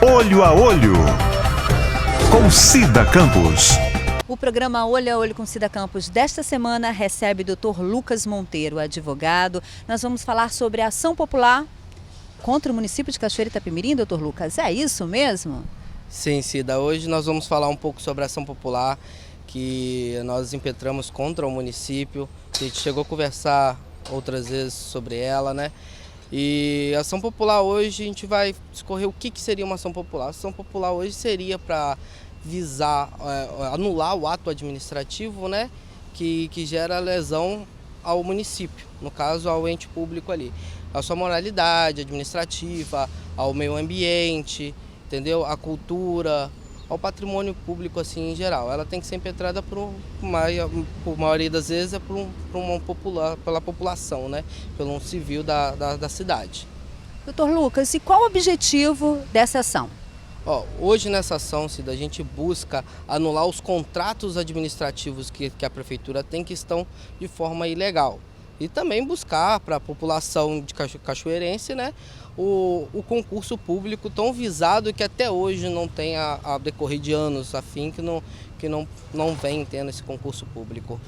Olho a Olho, com Cida Campos. O programa Olho a Olho com Cida Campos desta semana recebe o Dr. Lucas Monteiro, advogado. Nós vamos falar sobre a ação popular contra o município de Cachoeira Itapemirim, Dr. Lucas. É isso mesmo? Sim, Cida. Hoje nós vamos falar um pouco sobre a ação popular que nós impetramos contra o município. A gente chegou a conversar outras vezes sobre ela, né? E a ação popular hoje, a gente vai discorrer o que seria uma ação popular. A ação popular hoje seria para visar, anular o ato administrativo, né, que gera lesão ao município, no caso ao ente público ali. A sua moralidade administrativa, ao meio ambiente, entendeu? A cultura, ao patrimônio público assim em geral. Ela tem que ser impetrada por maioria das vezes é pela população, né? Pelo um civil da cidade. Dr. Lucas, e qual o objetivo dessa ação? Hoje nessa ação, Cida, a gente busca anular os contratos administrativos que a prefeitura tem que estão de forma ilegal. E também buscar para a população de cachoeirense, né, o concurso público tão visado que até hoje não tem a decorrer de anos, a fim que não vem tendo esse concurso público.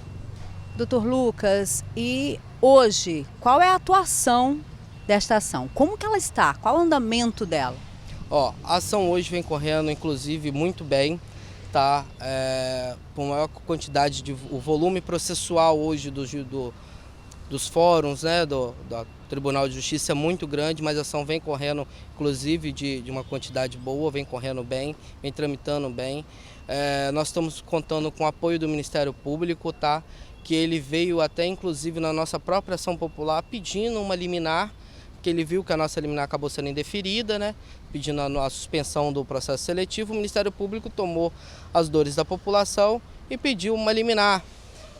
Dr. Lucas, e hoje, qual é a atuação desta ação? Como que ela está? Qual o andamento dela? A ação hoje vem correndo, inclusive, muito bem, tá? Com maior quantidade o volume processual hoje dos fóruns, né, do Tribunal de Justiça é muito grande, mas a ação vem correndo, inclusive, de uma quantidade boa, vem correndo bem, vem tramitando bem. Nós estamos contando com o apoio do Ministério Público, tá? Que ele veio até, inclusive, na nossa própria ação popular, pedindo uma liminar, que ele viu que a nossa liminar acabou sendo indeferida, né? Pedindo a suspensão do processo seletivo. O Ministério Público tomou as dores da população e pediu uma liminar,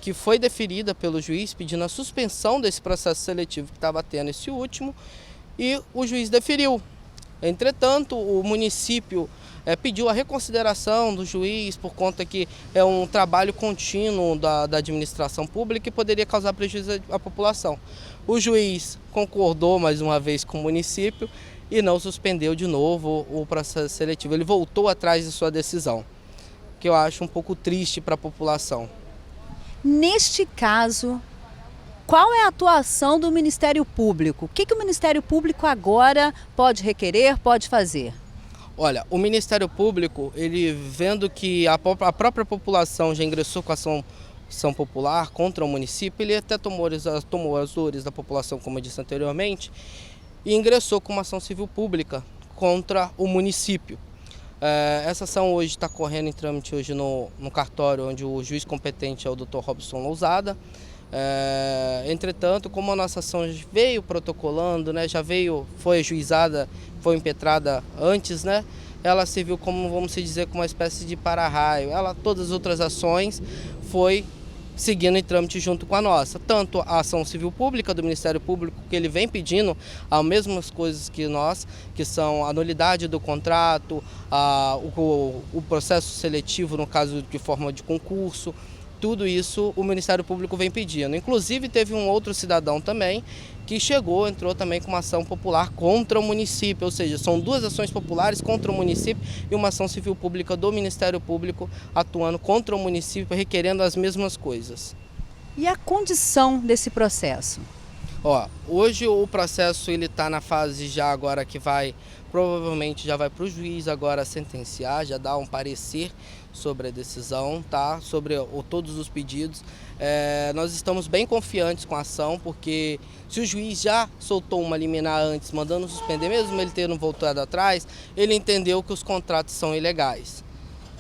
que foi deferida pelo juiz, pedindo a suspensão desse processo seletivo que estava tendo esse último, e o juiz deferiu. Entretanto, o município pediu a reconsideração do juiz por conta que é um trabalho contínuo da administração pública e poderia causar prejuízo à população. O juiz concordou mais uma vez com o município e não suspendeu de novo o processo seletivo. Ele voltou atrás de sua decisão, que eu acho um pouco triste para a população. Neste caso, qual é a atuação do Ministério Público? O que o Ministério Público agora pode requerer, pode fazer? Olha, o Ministério Público, ele vendo que a própria população já ingressou com a ação popular contra o município, ele até tomou as dores da população, como eu disse anteriormente, e ingressou com uma ação civil pública contra o município. Essa ação hoje está correndo em trâmite hoje no cartório, onde o juiz competente é o Dr. Robson Lousada. Entretanto, como a nossa ação veio protocolando, né, foi ajuizada, foi impetrada antes, né, ela serviu como, vamos dizer, como uma espécie de para-raio. Todas as outras ações foi seguindo em trâmite junto com a nossa. Tanto a ação civil pública do Ministério Público, que ele vem pedindo as mesmas coisas que nós, que são a nulidade do contrato, o processo seletivo, no caso de forma de concurso, tudo isso o Ministério Público vem pedindo. Inclusive teve um outro cidadão também que entrou também com uma ação popular contra o município, ou seja, são duas ações populares contra o município e uma ação civil pública do Ministério Público atuando contra o município, requerendo as mesmas coisas. E a condição desse processo? Hoje o processo ele está na fase já agora que provavelmente já vai para o juiz agora sentenciar, já dar um parecer sobre a decisão, tá? Sobre todos os pedidos. Nós estamos bem confiantes com a ação, porque se o juiz já soltou uma liminar antes, mandando suspender, mesmo ele tendo voltado atrás, ele entendeu que os contratos são ilegais.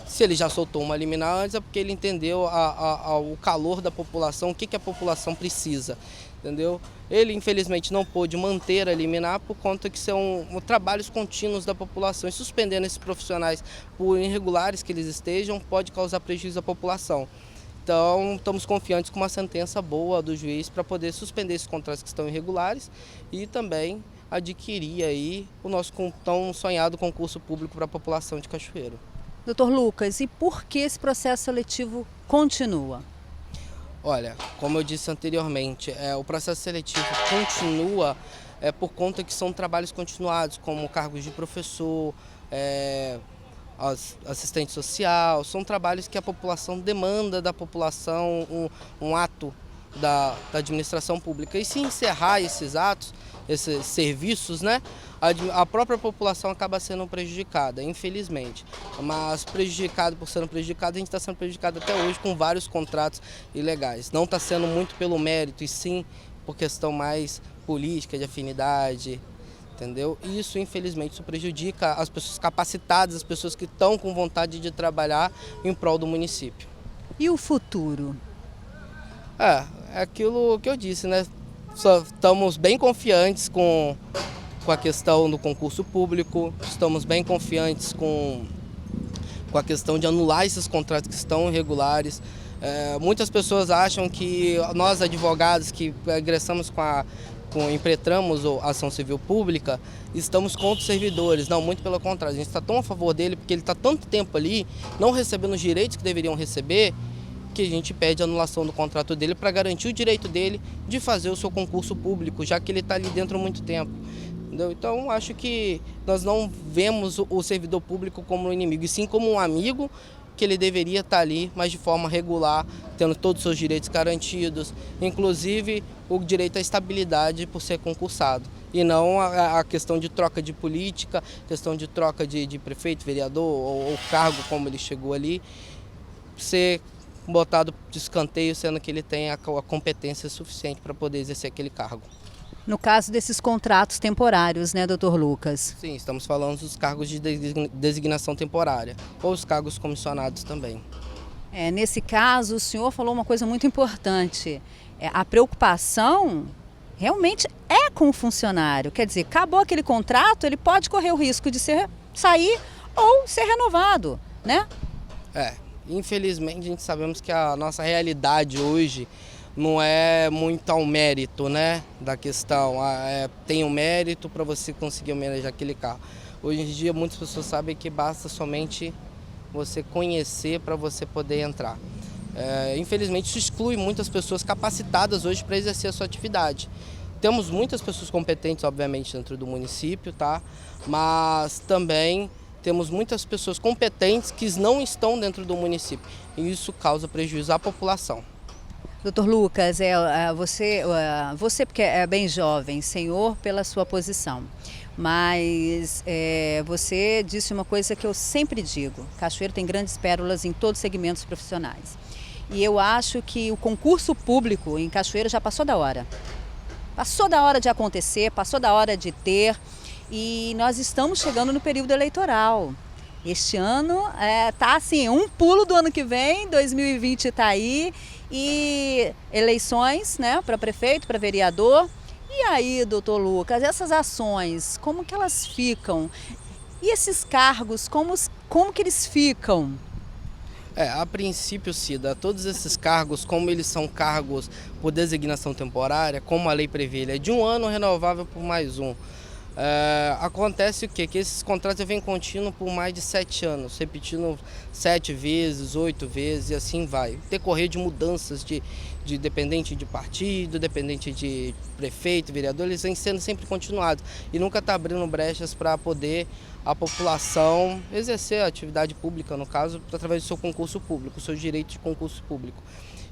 Se ele já soltou uma liminar antes, é porque ele entendeu o calor da população, o que a população precisa, entendeu? Ele, infelizmente, não pôde manter a liminar por conta que são trabalhos contínuos da população. E suspendendo esses profissionais por irregulares que eles estejam, pode causar prejuízo à população. Então, estamos confiantes com uma sentença boa do juiz para poder suspender esses contratos que estão irregulares e também adquirir aí o nosso tão sonhado concurso público para a população de Cachoeiro. Dr. Lucas, e por que esse processo seletivo continua? Olha, como eu disse anteriormente, o processo seletivo continua por conta que são trabalhos continuados, como cargos de professor, assistente social, são trabalhos que a população demanda da população, um ato da administração pública. E se encerrar esses atos, esses serviços, né, a própria população acaba sendo prejudicada, infelizmente. Mas prejudicado por sendo prejudicado, a gente está sendo prejudicado até hoje com vários contratos ilegais. Não está sendo muito pelo mérito, e sim por questão mais política, de afinidade, entendeu? E isso, infelizmente, isso prejudica as pessoas capacitadas, as pessoas que estão com vontade de trabalhar em prol do município. E o futuro? É aquilo que eu disse, né? Estamos bem confiantes com a questão do concurso público, estamos bem confiantes com a questão de anular esses contratos que estão irregulares. Muitas pessoas acham que nós, advogados, que ingressamos impetramos a ação civil pública, estamos contra os servidores. Não, muito pelo contrário, a gente está tão a favor dele, porque ele está tanto tempo ali, não recebendo os direitos que deveriam receber, que a gente pede a anulação do contrato dele para garantir o direito dele de fazer o seu concurso público, já que ele está ali dentro há muito tempo. Entendeu? Então, acho que nós não vemos o servidor público como um inimigo, e sim como um amigo, que ele deveria estar ali, mas de forma regular, tendo todos os seus direitos garantidos, inclusive o direito à estabilidade por ser concursado. E não a questão de troca de política, questão de troca de prefeito, vereador ou cargo como ele chegou ali, ser botado de escanteio, sendo que ele tem a competência suficiente para poder exercer aquele cargo. No caso desses contratos temporários, né, doutor Lucas? Sim, estamos falando dos cargos de designação temporária, ou os cargos comissionados também. Nesse caso, o senhor falou uma coisa muito importante. A preocupação realmente é com o funcionário. Quer dizer, acabou aquele contrato, ele pode correr o risco de sair ou ser renovado, né? Infelizmente, a gente sabemos que a nossa realidade hoje não é muito ao mérito, né, da questão. Tem um mérito para você conseguir manejar aquele carro. Hoje em dia, muitas pessoas sabem que basta somente você conhecer para você poder entrar. Infelizmente, isso exclui muitas pessoas capacitadas hoje para exercer a sua atividade. Temos muitas pessoas competentes, obviamente, dentro do município, tá? Mas também temos muitas pessoas competentes que não estão dentro do município. E isso causa prejuízo à população. Doutor Lucas, você porque é bem jovem, senhor pela sua posição, mas você disse uma coisa que eu sempre digo: Cachoeiro tem grandes pérolas em todos os segmentos profissionais. E eu acho que o concurso público em Cachoeiro já passou da hora. Passou da hora de acontecer, passou da hora de ter, e nós estamos chegando no período eleitoral. Este ano está assim, um pulo do ano que vem, 2020 está aí, e eleições, né, para prefeito, para vereador. E aí, doutor Lucas, essas ações, como que elas ficam? E esses cargos, como que eles ficam? A princípio, Cida, todos esses cargos, como eles são cargos por designação temporária, como a lei prevê, ele é de 1 ano renovável por mais um. Acontece o quê? Que esses contratos vêm contínuos por mais de 7 anos, repetindo 7 vezes, 8 vezes e assim vai. Decorrer de mudanças de dependente de partido, dependente de prefeito, vereador, eles vêm sendo sempre continuados e nunca está abrindo brechas para poder a população exercer a atividade pública, no caso, através do seu concurso público, o seu direito de concurso público.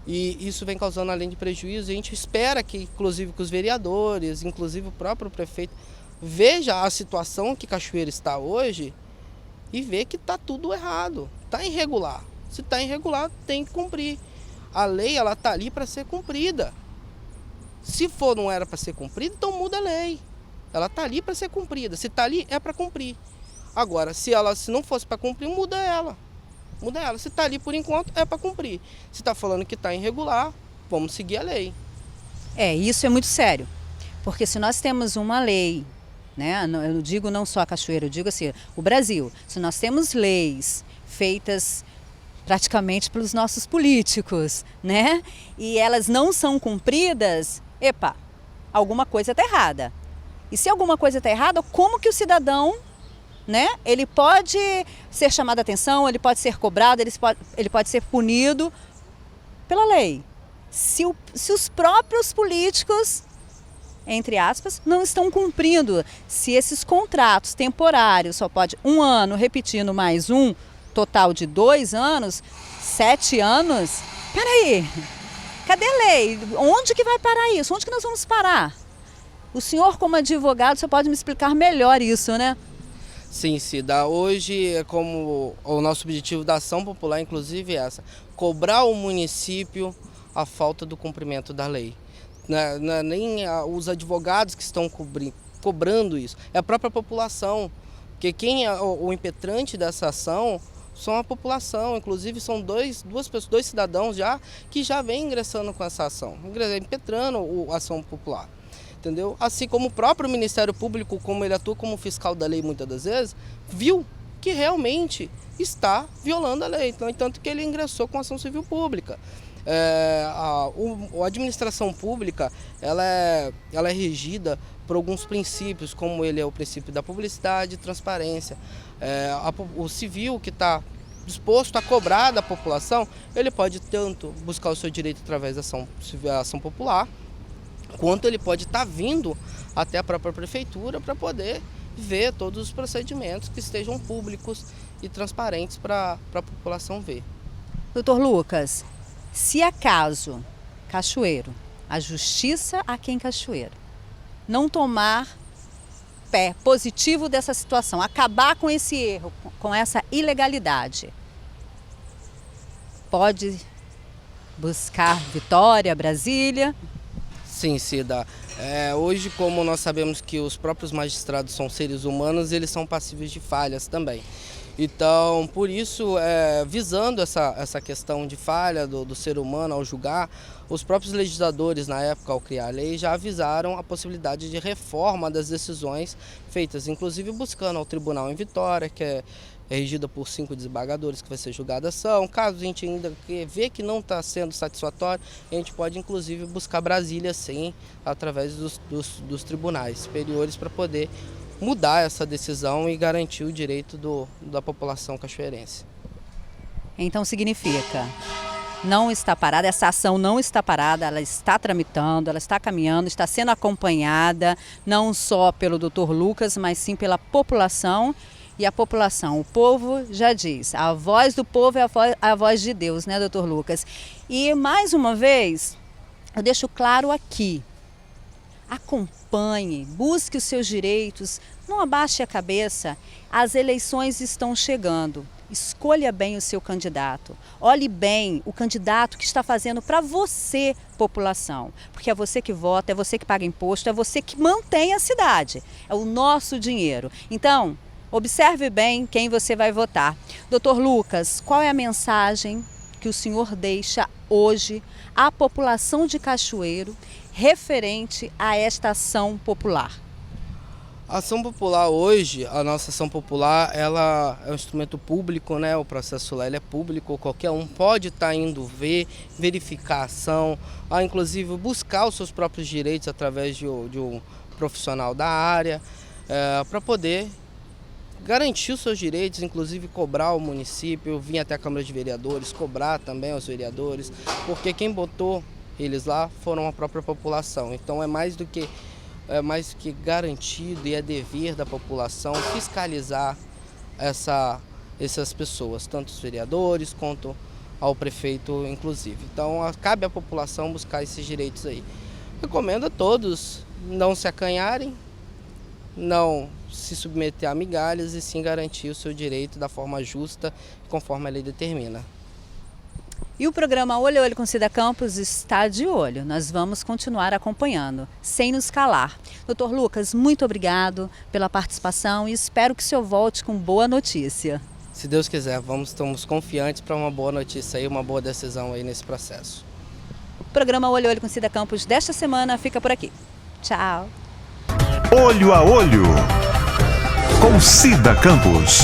E isso vem causando, além de prejuízo, a gente espera que, inclusive, que os vereadores, inclusive o próprio prefeito, veja a situação que Cachoeiro está hoje e vê que está tudo errado, está irregular. Se está irregular, tem que cumprir. A lei, ela está ali para ser cumprida. Se não era para ser cumprida, então muda a lei. Ela está ali para ser cumprida. Se está ali, é para cumprir. Agora, se não fosse para cumprir, muda ela. Muda ela. Se está ali por enquanto, é para cumprir. Se está falando que está irregular, vamos seguir a lei. Isso é muito sério. Porque se nós temos uma lei, né, eu não digo não só a Cachoeiro, eu digo assim, o Brasil, se nós temos leis feitas praticamente pelos nossos políticos, né, e elas não são cumpridas, alguma coisa está errada. E se alguma coisa está errada, como que o cidadão, né, ele pode ser chamado a atenção, ele pode ser cobrado, ele pode ser punido pela lei? Se os próprios políticos entre aspas, não estão cumprindo. Se esses contratos temporários só pode 1 ano, repetindo mais um, total de 2 anos, 7 anos, peraí, cadê a lei? Onde que vai parar isso? Onde que nós vamos parar? O senhor, como advogado, você pode me explicar melhor isso, né? Sim, Cida. Hoje, é como o nosso objetivo da ação popular, inclusive, é essa: cobrar ao município a falta do cumprimento da lei. Não é nem os advogados que estão cobrando isso, é a própria população. Porque quem é o impetrante dessa ação são a população. Inclusive, são dois cidadãos que já vêm ingressando com essa ação, impetrando a ação popular. Entendeu? Assim como o próprio Ministério Público, como ele atua como fiscal da lei muitas das vezes, viu que realmente está violando a lei. Então, tanto que ele ingressou com ação civil pública. A administração pública ela é regida por alguns princípios, como ele é o princípio da publicidade e transparência. O civil que está disposto a cobrar da população, ele pode tanto buscar o seu direito através da ação popular, quanto ele pode estar vindo até a própria prefeitura para poder ver todos os procedimentos que estejam públicos e transparentes para a população ver. Doutor Lucas, se acaso Cachoeiro, a justiça aqui em Cachoeiro, não tomar pé positivo dessa situação, acabar com esse erro, com essa ilegalidade, pode buscar Vitória, Brasília? Sim, Cida. Hoje, como nós sabemos que os próprios magistrados são seres humanos, eles são passíveis de falhas também. Então, por isso, visando essa questão de falha do ser humano ao julgar, os próprios legisladores, na época, ao criar a lei, já avisaram a possibilidade de reforma das decisões feitas, inclusive buscando ao tribunal em Vitória, que é regida por 5 desembargadores, que vai ser julgada a ação. Caso a gente ainda vê que não está sendo satisfatório, a gente pode inclusive buscar Brasília, sim, através dos tribunais superiores, para poder mudar essa decisão e garantir o direito da população cachoeirense. Então significa, não está parada, essa ação não está parada, ela está tramitando, ela está caminhando, está sendo acompanhada não só pelo Dr. Lucas, mas sim pela população. E a população, o povo já diz, a voz do povo é a voz de Deus, né, doutor Lucas? E mais uma vez, eu deixo claro aqui, acompanhe, busque os seus direitos, não abaixe a cabeça, as eleições estão chegando. Escolha bem o seu candidato, olhe bem o candidato que está fazendo para você, população, porque é você que vota, é você que paga imposto, é você que mantém a cidade, é o nosso dinheiro. Então, observe bem quem você vai votar. Doutor Lucas, qual é a mensagem que o senhor deixa hoje à população de Cachoeiro referente a esta ação popular? A ação popular hoje, a nossa ação popular, ela é um instrumento público, né? O processo lá ele é público, qualquer um pode estar indo verificar a ação, inclusive buscar os seus próprios direitos através de um profissional da área, para poder garantir os seus direitos, inclusive cobrar ao município, vir até a Câmara de Vereadores, cobrar também aos vereadores, porque quem botou eles lá foram a própria população. Então é mais do que garantido e é dever da população fiscalizar essas pessoas, tanto os vereadores quanto ao prefeito inclusive. Então cabe à população buscar esses direitos aí. Recomendo a todos não se acanharem, não se submeter a migalhas e sim garantir o seu direito da forma justa, conforme a lei determina. E o programa Olho a Olho com Cida Campos está de olho. Nós vamos continuar acompanhando, sem nos calar. Doutor Lucas, muito obrigado pela participação e espero que o senhor volte com boa notícia. Se Deus quiser, estamos confiantes para uma boa notícia e uma boa decisão aí nesse processo. O programa Olho a Olho com Cida Campos desta semana fica por aqui. Tchau. Olho a Olho com Cida Campos.